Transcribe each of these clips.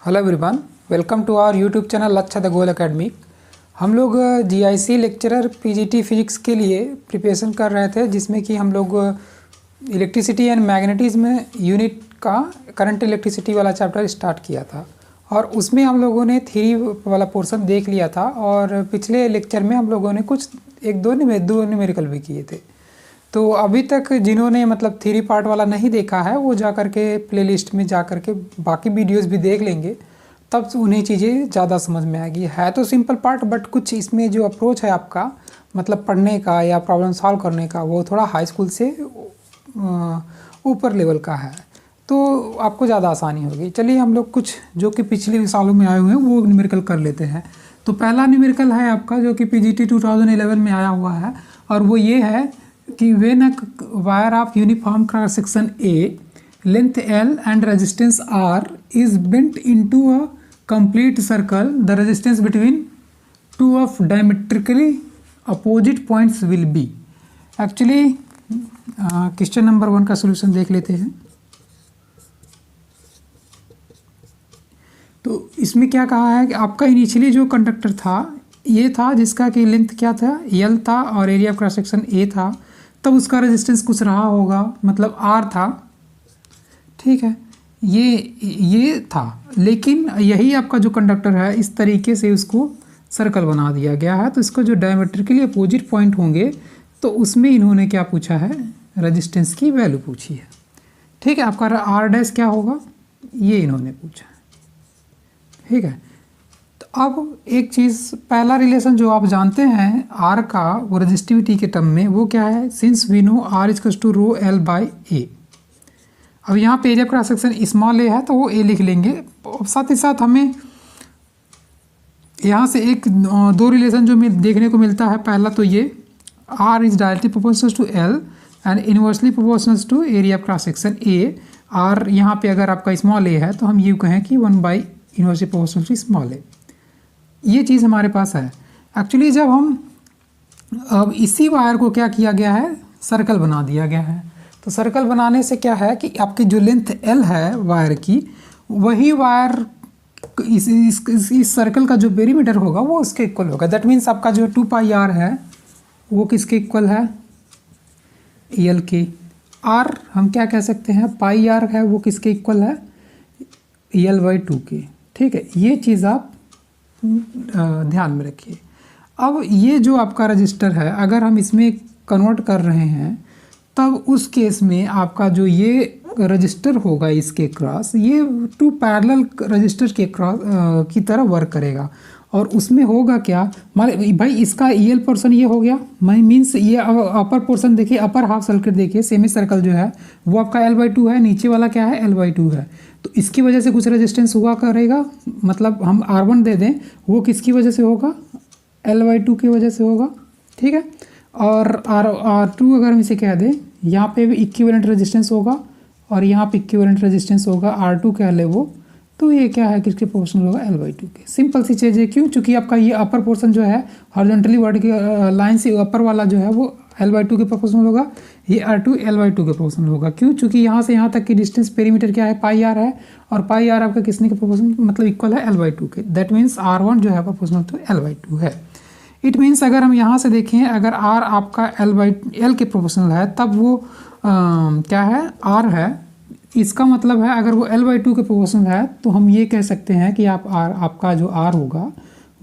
Hello everyone, welcome to our YouTube channel Lakshya the Goal Academy. हम लोग GIC lecturer PGT physics के लिए preparation कर रहे थे, जिसमें कि हम लोग इलेक्ट्रिसिटी एंड मैग्नेटिज्म यूनिट का करंट इलेक्ट्रिसिटी वाला चैप्टर स्टार्ट किया था और उसमें हम लोगों ने थ्योरी वाला पोर्शन देख लिया था और पिछले लेक्चर में हम लोगों ने कुछ दो न्यूमेरिकल भी किए थे। तो अभी तक जिन्होंने मतलब थ्योरी पार्ट वाला नहीं देखा है वो जा कर के प्लेलिस्ट में जा कर के बाकी वीडियोस भी देख लेंगे, तब उन्हें चीज़ें ज़्यादा समझ में आएगी। है तो सिंपल पार्ट, बट कुछ इसमें जो अप्रोच है आपका मतलब पढ़ने का या प्रॉब्लम सॉल्व करने का वो थोड़ा हाई स्कूल से ऊपर लेवल का है, तो आपको ज़्यादा आसानी होगी। चलिए हम लोग कुछ जो कि पिछले सालों में आए हुए हैं वो न्यूमेरिकल कर लेते हैं। तो पहला न्यूमेरिकल है आपका जो कि पीजीटी 2011 में आया हुआ है और वो ये है कि when a wire of uniform cross section A length L and resistance R is bent into a complete circle, the resistance between two of diametrically opposite points will be. Actually question number 1 का solution देख लेते हैं। तो इसमें क्या कहा है कि आपका इनिशियली जो कंडक्टर था ये था जिसका कि लेंथ क्या था, एल था और एरिया ऑफ क्रॉस सेक्शन ए था, तब उसका रेजिस्टेंस कुछ रहा होगा, मतलब आर था। ठीक है, ये था, लेकिन यही आपका जो कंडक्टर है इस तरीके से उसको सर्कल बना दिया गया है। तो इसको जो डायमेट्रिकली अपोजिट पॉइंट होंगे तो उसमें इन्होंने क्या पूछा है, रेजिस्टेंस की वैल्यू पूछी है। ठीक है, आपका आर डैश क्या होगा ये इन्होंने पूछा है। ठीक है, अब एक चीज़, पहला रिलेशन जो आप जानते हैं आर का वो रेजिस्टिविटी के टर्म में वो क्या है, since we know R equals to rho L by A. अब यहाँ पे area cross section small A है तो वो ए लिख लेंगे। साथ ही साथ हमें यहाँ से एक दो रिलेशन जो देखने को मिलता है। पहला तो ये R is directly proportional to L and inversely proportional to area cross section A. R यहाँ पे अगर आपका स्मॉल ए है तो हम ये कहें कि 1 by inversely proportional to small A. ये चीज़ हमारे पास है। एक्चुअली जब हम अब इसी वायर को क्या किया गया है, सर्कल बना दिया गया है। तो सर्कल बनाने से क्या है कि आपकी जो लेंथ एल है वायर की, वही वायर इस सर्कल का जो पेरीमीटर होगा वो उसके इक्वल होगा। दैट मीन्स आपका जो 2 पाई आर है वो किसके इक्वल है, एल के। आर हम क्या कह सकते हैं, पाई आर है वो किसके इक्वल है, एल बाई 2 के। ठीक है, ये चीज़ आप ध्यान में रखिए। अब ये जो आपका रजिस्टर है अगर हम इसमें कन्वर्ट कर रहे हैं तब उस केस में आपका जो ये रजिस्टर होगा इसके क्रॉस, ये 2 पैरेलल रजिस्टर के क्रॉस की तरह वर्क करेगा। और उसमें होगा क्या, मान भाई इसका ईएल पोर्शन ये हो गया, मीन्स ये अपर पोर्शन देखिए, अपर हाफ सर्किल देखिए, सेमी सर्कल जो है वो आपका एल बाई 2 है, नीचे वाला क्या है एल बाई 2 है। तो इसकी वजह से कुछ रेजिस्टेंस हुआ करेगा, मतलब हम R1 दे दें, वो किसकी वजह से होगा, एल बाई 2 की वजह से होगा। ठीक है, और R2 अगर हम इसे कह दें, यहाँ पे भी इक्विवेलेंट रेजिस्टेंस होगा और यहाँ पे इक्विवेलेंट रेजिस्टेंस होगा, R2 कह ले वो, तो ये क्या है किसके प्रोपोर्शनल होगा, एल बाई 2 के। सिंपल सी चीज़ है, क्यों, चूँकि आपका ये अपर पोर्शन जो है हॉरिजॉन्टली वर्टिकल लाइन से ऊपर वाला जो है वो एल बाई 2 के प्रोपोर्शनल होगा, ये R2 एल बाई 2 के प्रोपोर्शनल होगा। क्यों, चूँकि यहाँ से यहाँ तक की डिस्टेंस पेरीमीटर क्या है, पाई आर है, और पाई आर आपका किसने के प्रोपोर्शनल मतलब इक्वल है एल बाई 2 के। दैट मीन्स R1 जो है प्रोपोर्शनल टू एल बाई 2 है। इट मीन्स अगर हम यहाँ से देखें, अगर R आपका एल के प्रोपोर्शनल है तब वो क्या है, R है। इसका मतलब है अगर वो एल बाई 2 के प्रोपोर्शनल है तो हम ये कह सकते हैं कि आपका जो R होगा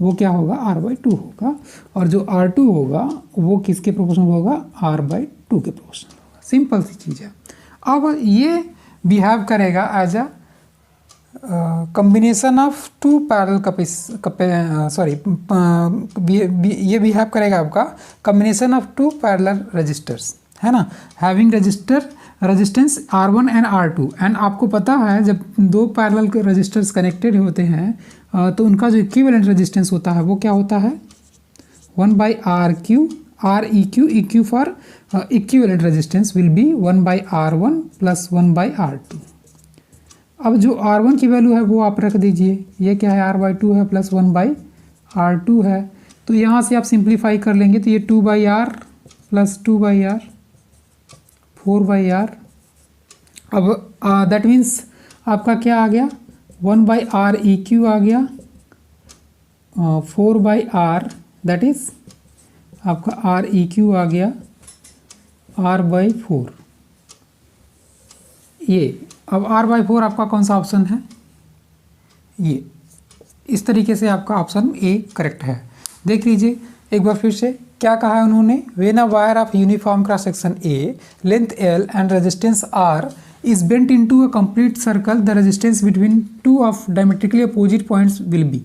वो क्या होगा, R बाई 2 होगा, और जो R2 होगा वो किसके प्रोपोर्शनल होगा, R बाई 2 के प्रोपोर्शनल होगा। सिंपल सी चीज़ है। अब ये बिहेव करेगा as a combination of 2 parallel ये बिहेव करेगा आपका कम्बिनेशन ऑफ 2 पैरेलल रजिस्टर्स, है ना, having resistance R1 and R2। And आपको पता है जब 2 पैरेलल रजिस्टर्स कनेक्टेड होते हैं तो उनका जो इक्विवेलेंट रेजिस्टेंस होता है वो क्या होता है, 1 by R Q, R E Q for equivalent resistance will be 1 by R1 plus 1 by R2। अब जो R1 की वैल्यू है वो आप रख दीजिए, ये क्या है R बाई 2 है प्लस 1 बाई R2 है। तो यहाँ से आप सिंप्लीफाई कर लेंगे तो ये 2 by R plus 2 by R 4 by R. अब दैट मीन्स आपका क्या आ गया, 1/r(eq) आ गया, 4/r दैट इज आपका r(eq) आ गया r/4। ये अब r/4 आपका कौन सा ऑप्शन है? ये इस तरीके से आपका ऑप्शन ए करेक्ट है। देख लीजिए एक बार फिर से क्या कहा है उन्होंने, when a wire of uniform cross section A, length L and resistance R is bent into a complete circle, the resistance between two of diametrically opposite points will be।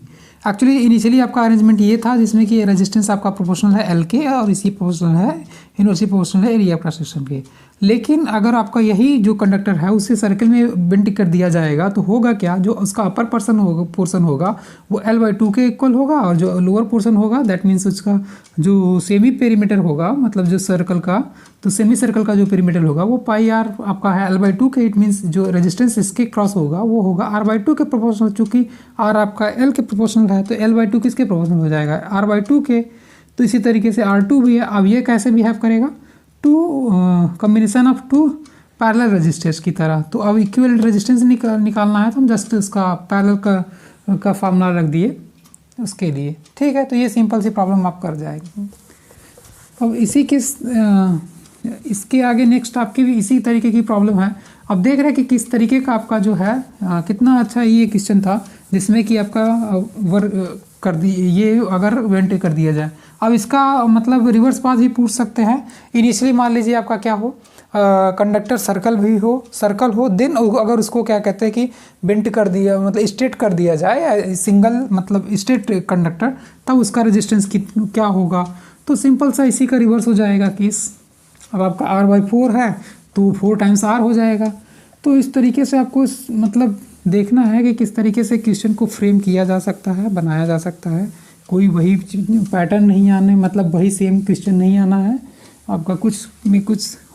Actually initially आपका arrangement ये था जिसमें कि resistance आपका proportional है L के और इसी प्रोपोर्शनल है इनवर्सली प्रोपोर्शनल है एरिया क्रॉस सेक्शन के। लेकिन अगर आपका यही जो कंडक्टर है उसे सर्कल में बेंट कर दिया जाएगा तो होगा क्या, जो उसका अपर पोर्शन होगा वो l/2 के इक्वल होगा और जो लोअर पोर्शन होगा दैट मीन्स उसका जो सेमी पेरीमीटर होगा, मतलब जो सर्कल का, तो सेमी सर्कल का जो पेरीमीटर होगा वो पाई आर आपका है l/2 के। इट मीन्स जो रेजिस्टेंस इसके क्रॉस होगा वो होगा r/2 के प्रोपोर्शनल। चूँकि r आपका l के प्रोपोर्शनल है तो l/2 किसके प्रोपोर्शनल हो जाएगा, r/2 के। तो इसी तरीके से r2 भी है। अब ये कैसे बिहेव करेगा, two combination of two parallel resistance की तरह। तो अब इक्विवेलेंट रेजिस्टेंस निकालना है तो हम जस्ट उसका पैरेलल का फार्मूला रख दिए उसके लिए, ठीक है। तो ये सिंपल सी प्रॉब्लम आप कर जाएंगे। अब इसके आगे नेक्स्ट आपकी भी इसी तरीके की प्रॉब्लम है। अब देख रहे हैं कि किस तरीके का आपका जो है कितना अच्छा ये क्वेश्चन था जिसमें कि आपका वर्क कर दी ये अगर वेंट कर दिया जाए। अब इसका मतलब रिवर्स पाथ भी पूछ सकते हैं। इनिशियली मान लीजिए आपका क्या हो, कंडक्टर सर्कल हो देन अगर उसको क्या कहते हैं कि बेंट कर दिया, मतलब स्ट्रेट कर दिया जाए सिंगल मतलब स्ट्रेट कंडक्टर, तब उसका रेजिस्टेंस क्या होगा। तो सिंपल सा इसी का रिवर्स हो जाएगा केस। अब आपका r/4 है तो 4 टाइम्स r हो जाएगा। तो इस तरीके से आपको मतलब देखना है कि किस तरीके से क्वेश्चन को फ्रेम किया जा सकता है, बनाया जा सकता है। कोई वही पैटर्न नहीं आने, मतलब वही सेम क्वेश्चन नहीं आना है आपका। कुछ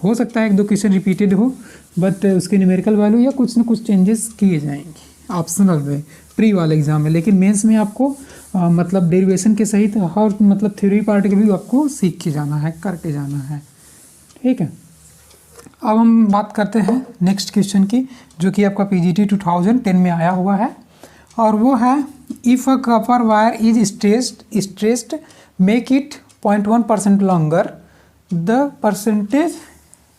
हो सकता है 1-2 क्वेश्चन रिपीटेड हो, बट उसके न्यूमेरिकल वैल्यू या कुछ ना कुछ चेंजेस किए जाएंगे ऑप्शनल में प्री वाले एग्जाम में। लेकिन मेंस में आपको मतलब डेरिवेशन के सहित हर मतलब थ्योरी पार्ट के भी आपको सीख के जाना है, करके जाना है, ठीक है। अब हम बात करते हैं नेक्स्ट क्वेश्चन की, जो कि आपका PGT 2010 में आया हुआ है, और वो है if a copper wire is stressed make it 0.1% longer, the percentage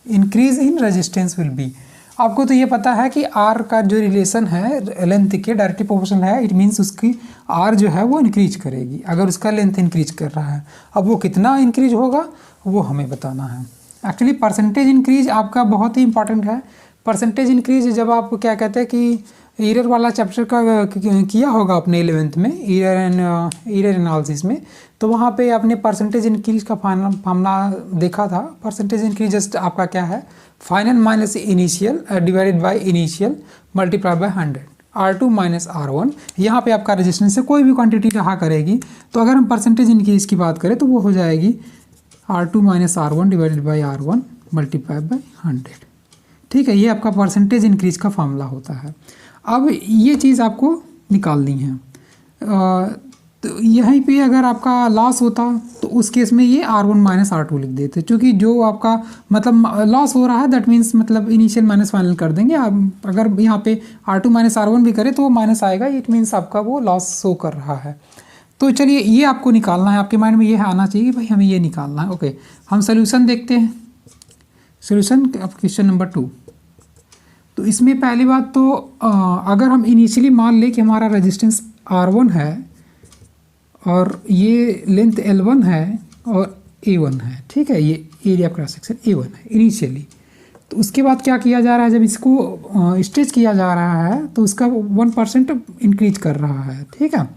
increase in resistance will B. आपको तो ये पता है कि R का जो रिलेशन है लेंथ के डायरेक्टली प्रोपोर्शनल है। इट मीन्स उसकी R जो है वो इंक्रीज करेगी अगर उसका लेंथ इंक्रीज कर रहा है। अब वो कितना इंक्रीज होगा वो हमें बताना है। एक्चुअली परसेंटेज इंक्रीज आपका बहुत ही इंपॉर्टेंट है। परसेंटेज इंक्रीज जब आप क्या कहते हैं कि एरर वाला चैप्टर का किया होगा अपने 11th में एरर एनालिसिस में, तो वहाँ पे आपने परसेंटेज इंक्रीज का फार्मूला देखा था। परसेंटेज इंक्रीज जस्ट आपका क्या है, final minus initial divided by initial multiply by 100 R2 minus R1। यहाँ पे आपका रेजिस्टेंस से कोई भी क्वांटिटी रहा करेगी, तो अगर हम परसेंटेज इंक्रीज की बात करें तो वो हो जाएगी R2 minus R1 divided by R1 multiply by 100, ठीक है। ये आपका परसेंटेज इंक्रीज का फार्मूला होता है। अब ये चीज़ आपको निकालनी है। तो यहीं पे अगर आपका लॉस होता तो उस केस में ये R1 माइनस R2 लिख देते, क्योंकि जो आपका मतलब लॉस हो रहा है दैट मीन्स मतलब इनिशियल माइनस फाइनल कर देंगे। आप अगर यहाँ पे R2 माइनस R1 भी करें तो वो माइनस आएगा, इट मीन्स आपका वो लॉस शो कर रहा है। तो चलिए ये आपको निकालना है, आपके माइंड में ये आना चाहिए कि भाई हमें ये निकालना है। ओके, हम सोल्यूशन देखते हैं। Solution question number 2। तो इसमें पहली बात तो अगर हम इनिशियली मान लें कि हमारा रेजिस्टेंस R1 है और ये लेंथ L1 है और A1 है, ठीक है, ये एरिया क्रॉस सेक्शन A1 है इनिशियली। तो उसके बाद क्या किया जा रहा है, जब इसको स्ट्रेच किया जा रहा है तो उसका 1% इंक्रीज कर रहा है, ठीक है।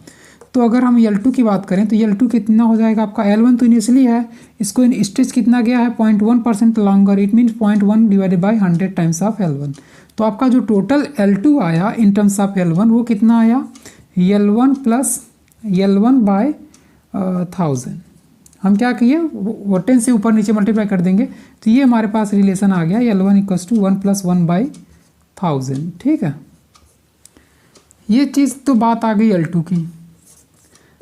तो अगर हम L2 की बात करें तो L2 कितना हो जाएगा आपका, L1 तो इनिशियली है, इसको स्ट्रेच कितना गया है 0.1% longer, it means 0.1 divided by 100 times of L1। तो आपका जो टोटल L2 आया इन टर्म्स ऑफ L1 वो कितना आया, L1 प्लस L1 बाय 1000। हम क्या किए वो 10 से ऊपर नीचे मल्टीप्लाई कर देंगे तो ये हमारे पास रिलेशन आ गया L1 इक्वल्स टू 1 + 1 बाई 1000, ठीक है। ये चीज़ तो बात आ गई L2 की।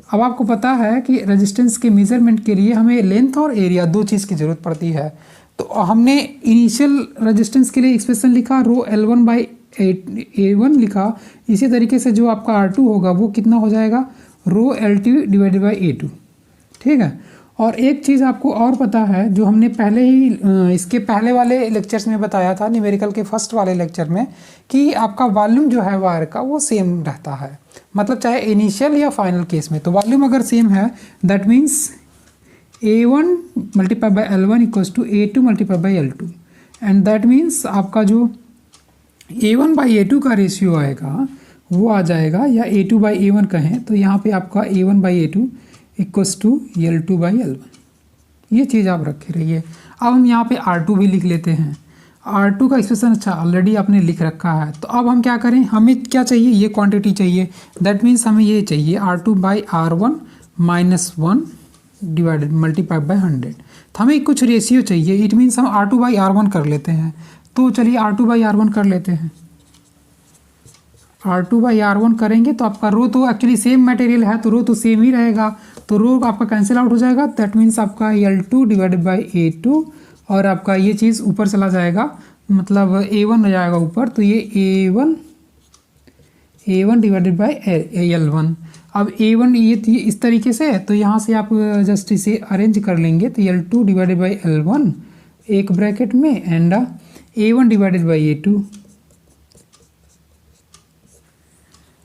अब आपको पता है कि रेजिस्टेंस के मेजरमेंट के लिए हमें लेंथ और एरिया दो चीज़ की ज़रूरत पड़ती है। तो हमने इनिशियल रेजिस्टेंस के लिए एक्सप्रेशन लिखा रो L1 बाई A1 लिखा, इसी तरीके से जो आपका R2 होगा वो कितना हो जाएगा, रो L2 डिवाइडेड बाई A2, ठीक है। और एक चीज़ आपको और पता है, जो हमने पहले ही इसके पहले वाले लेक्चर्स में बताया था, न्यूमेरिकल के फर्स्ट वाले लेक्चर में, कि आपका वॉल्यूम जो है वायर का वो सेम रहता है, मतलब चाहे इनिशियल या फाइनल केस में। तो वॉल्यूम अगर सेम है that means A1 multiply by L1 equals to A2 multiply by L2, and that means आपका जो A1 बाई A2 का रेशियो आएगा वो आ जाएगा, या A2 बाई A1 कहें तो यहाँ पे आपका A1 by A2 equals to L2 by L1। ये चीज़ आप रखे रहिए। अब हम यहाँ पे R2 भी लिख लेते हैं। R2 का एक्सप्रेशन अच्छा ऑलरेडी आपने लिख रखा है, तो अब हम क्या करें, हमें क्या चाहिए, ये क्वांटिटी चाहिए, दैट मीन्स हमें ये चाहिए R2 by R1 minus 1 divided multiply by 100। तो हमें कुछ रेशियो चाहिए, इट मीन्स हम R2 बाई R1 कर लेते हैं। तो चलिए R2 बाई R1 कर लेते हैं। R2 बाई R1 करेंगे तो आपका रो तो एक्चुअली सेम मटेरियल है, तो रो तो सेम ही रहेगा, तो रो आपका कैंसिल आउट हो जाएगा। दैट मीन्स आपका L2 डिवाइडेड बाई A2, और आपका ये चीज़ ऊपर चला जाएगा, मतलब A1 हो जाएगा ऊपर, तो ये A1 डिवाइडेड बाई L1। अब A1 ये थी इस तरीके से, तो यहाँ से आप जस्ट इसे अरेंज कर लेंगे, तो L2 डिवाइडेड बाई L1 एक ब्रैकेट में, and A1 divided by A2,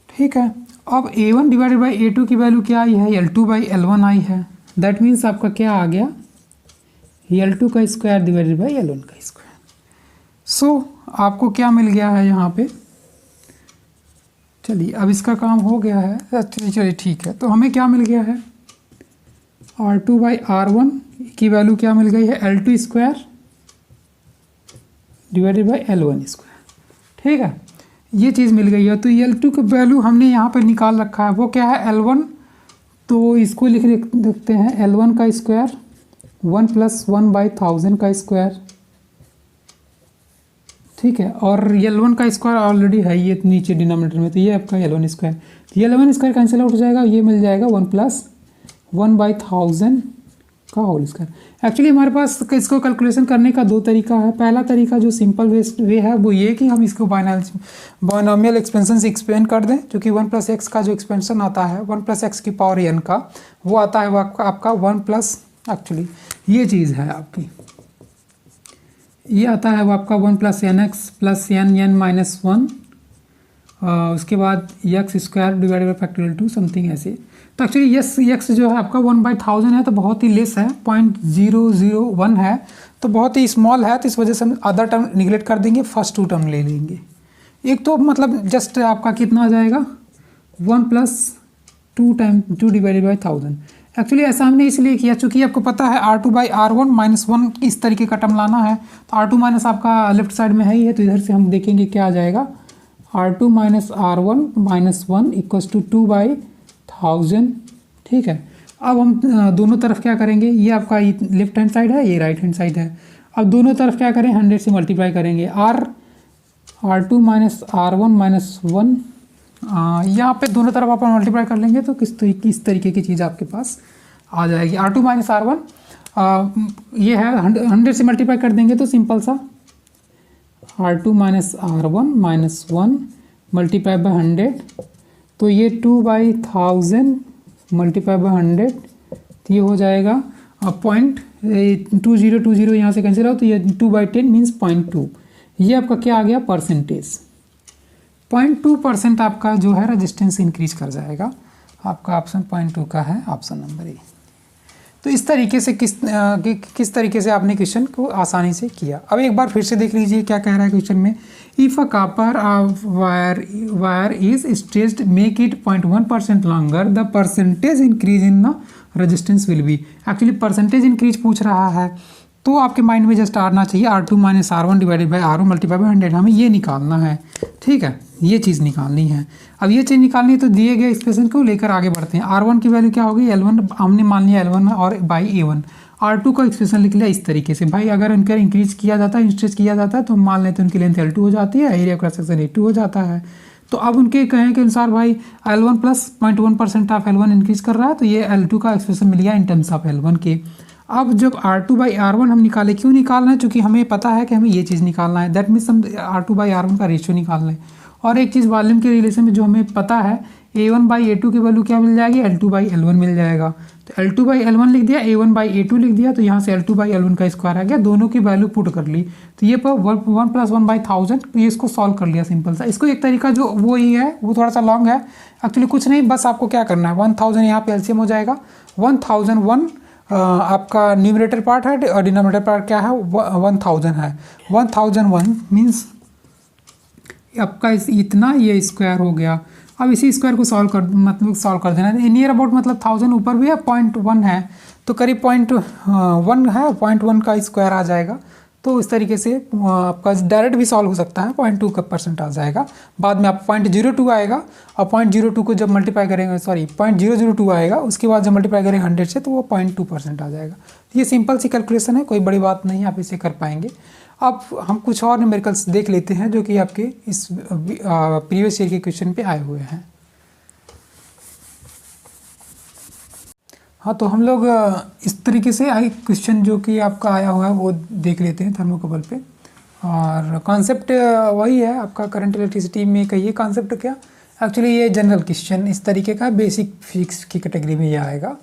ठीक है। अब A1 डिवाइडेड बाई A2 की वैल्यू क्या आई है, L2 बाई L1 आई है। दैट मीन्स आपका क्या आ गया, L2 का स्क्वायर डिवाइडेड बाई L1 का स्क्वायर। सो आपको क्या मिल गया है यहाँ पे, चलिए अब इसका काम हो गया है, चलिए ठीक है। तो हमें क्या मिल गया है, R2 बाई R1 की वैल्यू क्या मिल गई है, L2 square divided by L1 square, ठीक है, ये चीज़ मिल गई है। तो L2 का वैल्यू हमने यहाँ पर निकाल रखा है, वो क्या है L1, तो इसको लिख देखते हैं, L1 का स्क्वायर 1 प्लस 1 बाई 1000 का स्क्वायर, ठीक है। और L1 का स्क्वायर ऑलरेडी है ये नीचे डिनोमिनेटर में, तो ये आपका L1 स्क्वायर, तो L1 स्क्वायर कैंसिल आउट हो जाएगा, ये मिल जाएगा 1 प्लस 1 बाई 1000 का होल स्क्वायर। एक्चुअली हमारे पास इसको कैलकुलेशन करने का दो तरीका है। पहला तरीका जो सिंपल वे है वो ये कि हम इसको बायनॉमियल एक्सपेंशन से एक्सपेंड कर दें, क्योंकि 1 प्लस एक्स का जो एक्सपेंशन आता है 1 प्लस एक्स की पावर n का, वो आता है वो आपका 1 प्लस, एक्चुअली ये चीज़ है आपकी, ये आता है वो आपका 1 plus N X plus n minus 1, उसके बाद X square divided by factorial 2 something ऐसे। तो एक्चुअली एक्स जो है आपका 1 बाई 1000 है, तो बहुत ही लेस है, 0.001 है, तो बहुत ही स्मॉल है, तो इस वजह से हम अदर टर्म निगलेक्ट कर देंगे, फर्स्ट 2 टर्म ले लेंगे। एक तो मतलब जस्ट आपका कितना आ जाएगा 1 प्लस 2 डिवाइडेड बाई 1000। एक्चुअली ऐसा हमने इसलिए किया चूँकि आपको पता है R2 बाई R1 माइनस 1 इस तरीके का टर्म लाना है, तो R2 माइनस आपका लेफ्ट साइड में है ही है, तो इधर से हम देखेंगे क्या आ जाएगा, R2 minus R1 minus 1 equals to 2 by 1000, ठीक है। अब हम दोनों तरफ क्या करेंगे, ये आपका लेफ्ट हैंड साइड है, ये राइट हैंड साइड है, अब दोनों तरफ क्या करें 100 से मल्टीप्लाई करेंगे, R2 माइनस R1 माइनस 1, यहाँ पे दोनों तरफ आप मल्टीप्लाई कर लेंगे तो किस तरीके की चीज़ आपके पास आ जाएगी। R2 माइनस R1 ये है 100 से मल्टीप्लाई कर देंगे तो सिंपल सा R2 minus R1 minus 1 multiply by 100, तो ये 2 बाई 1000 मल्टीप्लाई बाई 100, तो ये हो जाएगा 0.2020 यहाँ से कैंसिल हो, तो ये 2 बाई 10 मीन्स 0.2। ये आपका क्या आ गया परसेंटेज, 0.2% आपका जो है रेजिस्टेंस इंक्रीज कर जाएगा। आपका ऑप्शन 0.2 का है, ऑप्शन नंबर ए। तो इस तरीके से किस तरीके से आपने क्वेश्चन को आसानी से किया। अब एक बार फिर से देख लीजिए क्या कह रहा है क्वेश्चन में, if a copper wire is stretched make it 0.1% longer, the percentage increase in the resistance will B. Actually percentage increase पूछ रहा है, तो आपके माइंड में जस्ट आना चाहिए R2 minus R1 divided by R1 multiply by 100, हमें ये निकालना है, ठीक है, ये चीज़ निकालनी है। अब ये चीज़ निकालनी है तो दिए गए एक्सप्रेशन को लेकर आगे बढ़ते हैं। R1 की वैल्यू क्या होगी, L1 हमने मान लिया L1 और बाई A1। R2 का एक्सप्रेशन लिख लिया इस तरीके से, भाई अगर उनका इंक्रीज किया जाता है, इंक्रीज किया जाता है, तो मान लेते हैं उनकी लेंथ L2 हो जाती है, एरिया क्रॉस सेक्शन A2 हो जाता है। तो अब उनके कहें के अनुसार भाई L1 plus 0.1% of L1 increase कर रहा है, तो ये L2 का एक्सप्रेशन मिल गया इन टर्म्स ऑफ L1 के। अब जब R2/R1 हम निकालें, क्यों निकालना है, क्योंकि हमें पता है कि हमें ये चीज़ निकालना है, दैट मीन्स हम R2/R1 का रेशियो निकालना है। और एक चीज़ वॉल्यूम के रिलेशन में जो हमें पता है, A1/A2 की वैल्यू क्या मिल जाएगी, L2/L1 मिल जाएगा। तो L2/L1 लिख दिया, A1/A2 लिख दिया, तो यहाँ से L2/L1 का स्क्वायर आ गया, दोनों की वैल्यू पुट कर ली। तो ये पर 1 + 1/1000, ये इसको सॉल्व कर लिया सिंपल सा। इसको एक तरीका जो वो ही है, वो थोड़ा सा लॉन्ग है एक्चुअली, कुछ नहीं, बस आपको क्या करना है, 1000 यहाँ पे एलसीएम हो जाएगा, 1001 आपका न्यूमरेटर पार्ट है और डिनोमिनेटर पार्ट क्या है, 1000 है। 1001 मीन्स आपका इतना ये स्क्वायर हो गया। अब इसी स्क्वायर को सॉल्व कर देना। नियर अबाउट मतलब 1000 ऊपर भी है, 0.1 है, तो करीब 0.1 है, 0.1 का स्क्वायर आ जाएगा। तो इस तरीके से आपका डायरेक्ट भी सॉल्व हो सकता है, 0.2% आ जाएगा। बाद में आप 0.02 आएगा, और 0.02 को जब मल्टीप्लाई करेंगे, 0.002 आएगा, उसके बाद जब मल्टीप्लाई करेंगे 100 से, तो वो 0.2% आ जाएगा। ये सिंपल सी कैलकुलेशन है, कोई बड़ी बात नहीं, आप इसे कर पाएंगे। अब हम कुछ और न्यूमेरिकल्स देख लेते हैं जो कि आपके इस प्रीवियस ईयर के क्वेश्चन पे आए हुए हैं। हाँ, तो हम लोग इस तरीके से आई क्वेश्चन जो कि आपका आया हुआ है वो देख लेते हैं थर्मोकपल पे। और कॉन्सेप्ट वही है आपका, करंट इलेक्ट्रिसिटी में कहिए कॉन्सेप्ट क्या, एक्चुअली ये जनरल क्वेश्चन इस तरीके का बेसिक फिजिक्स की कैटेगरी में ये आएगा।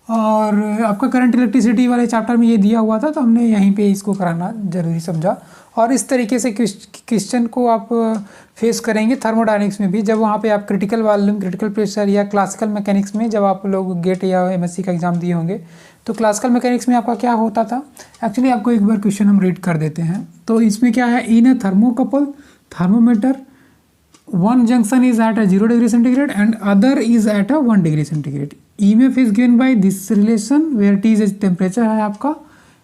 और आपका करंट इलेक्ट्रिसिटी वाले चैप्टर में ये दिया हुआ था, तो हमने यहीं पे इसको कराना ज़रूरी समझा। और इस तरीके से क्वेश्चन को आप फेस करेंगे थर्मोडायनेमिक्स में भी, जब वहाँ पे आप क्रिटिकल वॉल्यूम, क्रिटिकल प्रेशर या क्लासिकल मैकेनिक्स में, जब आप लोग गेट या एमएससी का एग्ज़ाम दिए होंगे, तो क्लासिकल मैकेनिक्स में आपका क्या होता था। एक्चुअली आपको एक बार क्वेश्चन हम रीड कर देते हैं। तो इसमें क्या है, in a thermocouple thermometer one junction is at a 0 degree centigrade and other is at a 1 degree centigrade. EMF is given by this relation where T is temperature है आपका,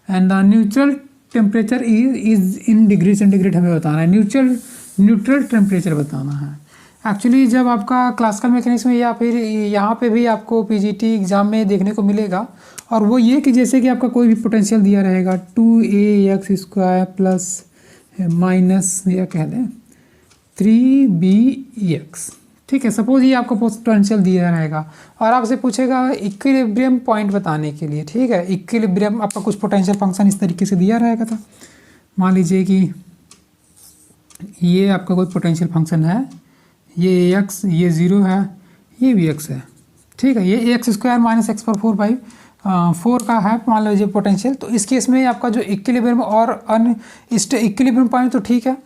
and the neutral temperature is in degree centigrade हमें बताना है, neutral temperature बताना है। Actually जब आपका classical mechanics में या फिर यहाँ पे भी आपको पीजीटी एग्ज़ाम में देखने को मिलेगा, और वो ये कि जैसे कि आपका कोई भी पोटेंशियल दिया रहेगा 2ax² प्लस माइनस या कह दें 3bx, ठीक है। सपोज ये आपको पोटेंशियल दिया रहेगा और आपसे पूछेगा इक्विलिब्रियम पॉइंट बताने के लिए, ठीक है। इक्विलिब्रियम आपका कुछ पोटेंशियल फंक्शन इस तरीके से दिया रहेगा था। मान लीजिए कि ये आपका कोई पोटेंशियल फंक्शन है, ये x, ये 0 है, ये भी x है, ठीक है। ये x² - x⁴/4 का है मान लीजिए पोटेंशियल। तो इस केस में आपका जो इक्विलिब्रियम और इक्विलिब्रियम पॉइंट तो ठीक है,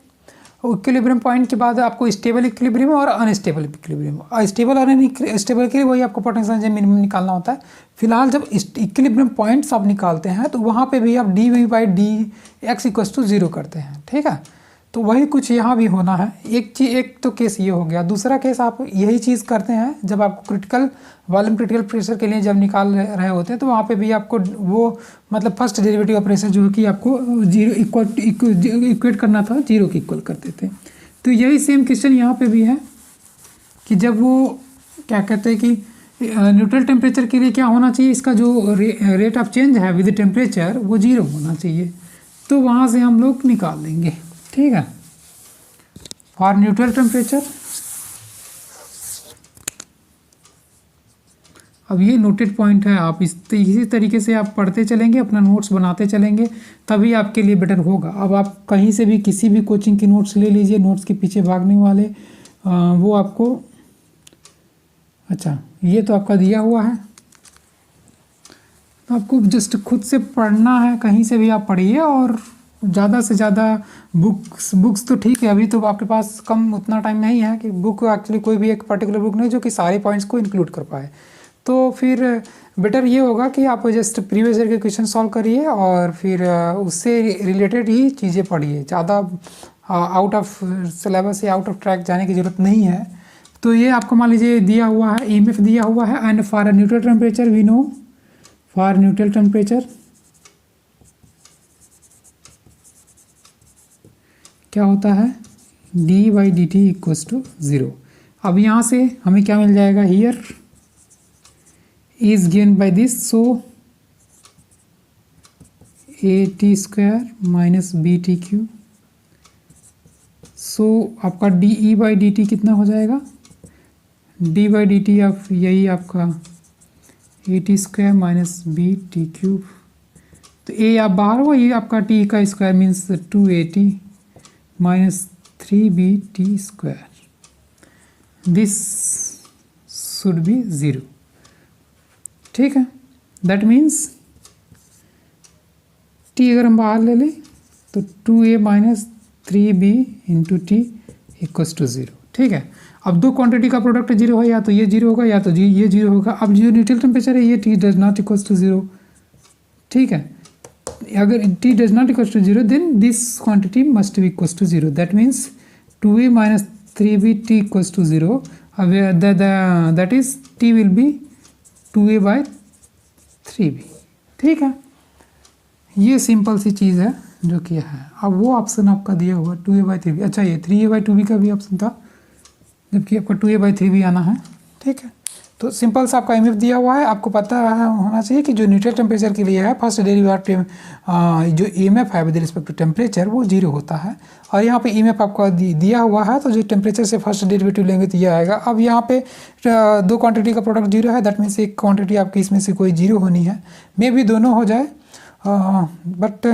इक्विलिब्रियम पॉइंट के बाद आपको स्टेबल इक्विलिब्रियम और अनस्टेबल इक्विलिब्रियम, स्टेबल और अनस्टेबल के लिए वही आपको पोटेंशियल मिनिमम निकालना होता है। फिलहाल जब इक्विलिब्रियम पॉइंट्स आप निकालते हैं तो वहाँ पे भी आप dv/dx = 0 करते हैं, ठीक है। तो वही कुछ यहाँ भी होना है। एक तो केस ये हो गया। दूसरा केस आप यही चीज़ करते हैं जब आपको क्रिटिकल वॉल्यूम, क्रिटिकल प्रेशर के लिए जब निकाल रहे होते हैं, तो वहाँ पे भी आपको वो मतलब फर्स्ट डेरिवेटिव ऑफ प्रेशर जो कि आपको 0 इक्वेट करना था, 0 के इक्वल करते थे। तो यही सेम क्वेश्चन यहाँ पे भी है कि जब वो क्या कहते हैं कि न्यूट्रल टेम्परेचर के लिए क्या होना चाहिए, इसका जो रेट ऑफ चेंज है विद टेम्परेचर वो 0 होना चाहिए। तो वहाँ से हम लोग निकाल देंगे, ठीक है। फॉर न्यूट्रल टेम्परेचर, अब ये नोटेड पॉइंट है, आप इसी तरीके से आप पढ़ते चलेंगे, अपना नोट्स बनाते चलेंगे, तभी आपके लिए बेटर होगा। अब आप कहीं से भी किसी भी कोचिंग की नोट्स ले लीजिए, नोट्स के पीछे भागने वाले वो आपको, अच्छा ये तो आपका दिया हुआ है, तो आपको जस्ट खुद से पढ़ना है, कहीं से भी आप पढ़िए। और ज़्यादा से ज़्यादा बुक्स तो ठीक है, अभी तो आपके पास कम उतना टाइम नहीं है कि बुक एक्चुअली कोई भी एक पर्टिकुलर बुक नहीं जो कि सारे पॉइंट्स को इंक्लूड कर पाए। तो फिर बेटर ये होगा कि आप जस्ट प्रीवियस ईयर के क्वेश्चन सॉल्व करिए और फिर उससे रिलेटेड ही चीज़ें पढ़िए। ज़्यादा आउट ऑफ सिलेबस या आउट ऑफ ट्रैक जाने की ज़रूरत नहीं है। तो ये आपको मान लीजिए दिया हुआ है, EMF दिया हुआ है, and for neutral temperature we know, for neutral temperature क्या होता है, d/dt = 0। अब यहाँ से हमें क्या मिल जाएगा, here is given by this, so at² - btq, so आपका de/dt कितना हो जाएगा, d/dt ऑफ यही आपका at² - btq तो ए आप बाहर हुआ, ये आपका टी का square means 2at minus 3bt², this should be 0। ठीक है, दैट मीन्स टी अगर हम बाहर ले लें तो 2a minus 3b into T equals to 0। ठीक है, अब दो क्वांटिटी का प्रोडक्ट 0 है, या तो ये 0 होगा या तो ये 0 होगा। अब जो न्यूट्रल टेम्परेचर है ये T does not equals to 0। ठीक है, अगर T does not equals to 0 then this quantity must be equals to 0। That means 2a minus 3b T equals to 0। अब that is T will be 2a by 3b। ठीक है, ये simple सी चीज़ है जो कि है। अब वो ऑप्शन आपका दिया हुआ 2a बाई 3b, अच्छा ये 3a बाई 2b का भी ऑप्शन था, जबकि आपका 2a बाई 3b आना है। ठीक है, तो सिंपल सा आपका एमएफ दिया हुआ है। आपको पता होना चाहिए कि जो न्यूट्रल टेम्परेचर के लिए है फर्स्ट डेरिवेटिव जो ईएमएफ है विद रिस्पेक्ट टू टेम्परेचर वो 0 होता है। और यहाँ पे ईएमएफ आपका दिया हुआ है, तो जो टेम्परेचर से फर्स्ट डेरिवेटिव लेंगे तो ये आएगा। अब यहाँ पे दो क्वांटिटी का प्रोडक्ट 0 है, दैट मीन्स एक क्वांटिटी आपकी इसमें से कोई 0 होनी है। मे भी दोनों हो जाए, बट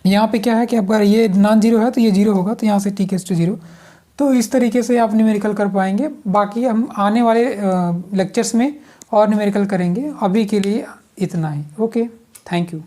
यहाँ पे क्या है कि अगर ये नॉन जीरो है तो ये 0 होगा, तो यहाँ से टी केस टू 0। तो इस तरीके से आप न्यूमेरिकल कर पाएंगे। बाकी हम आने वाले लेक्चर्स में और न्यूमेरिकल करेंगे। अभी के लिए इतना ही। Okay, thank you.